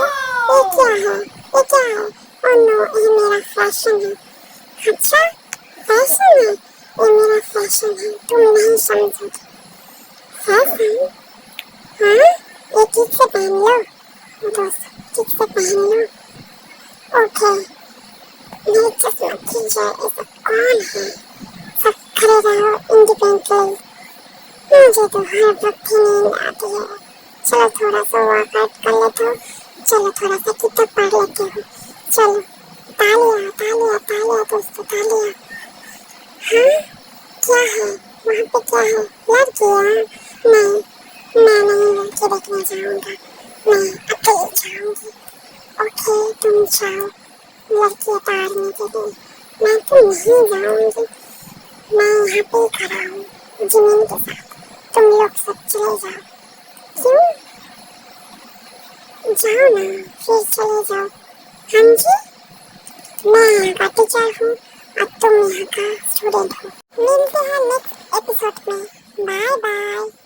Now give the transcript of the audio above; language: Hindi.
ये क्या है, ये क्या है? ओह नो, ये मेरा फैशन है। अच्छा, फैशन है, ये मेरा फैशन है, तुम नहीं समझोगे। फैशन? हाँ, ये ठीक से पहन लो दोस्त, ठीक से पहन लो। ओके, मेरे चश्मा खींचे, ये सब कौन है? सब खड़े रहो इंडिपेंडेंटली, मुझे तो हर वक्त ही नींद आती है। चलो थोड़ा सा वर्कआउट कर लेते हो, चलो थोड़ा सा किताब पढ़ लेते हो, चलो तालियां तालियां तालियां दोस्तों तालियां। हाँ, क्या है वहाँ पे, क्या है? लड़कियाँ? नहीं, मैं नहीं लड़की देखने जाऊँगा, मैं अकेले जाऊँगी। ओके, तुम जाओ लड़की ताड़ने के लिए, मैं तो नहीं जाऊँगी, मैं यहाँ पे खड़ा हूँ जमीन के साथ, तुम लोग सब चले जाओ। क्यों? जाओ ना, फिर चले जाओ। हाँ जी, मैं यहाँ का टीचर हूँ और तुम यहाँ का स्टूडेंट हो। मिलते हैं नेक्स्ट एपिसोड में, बाय बाय।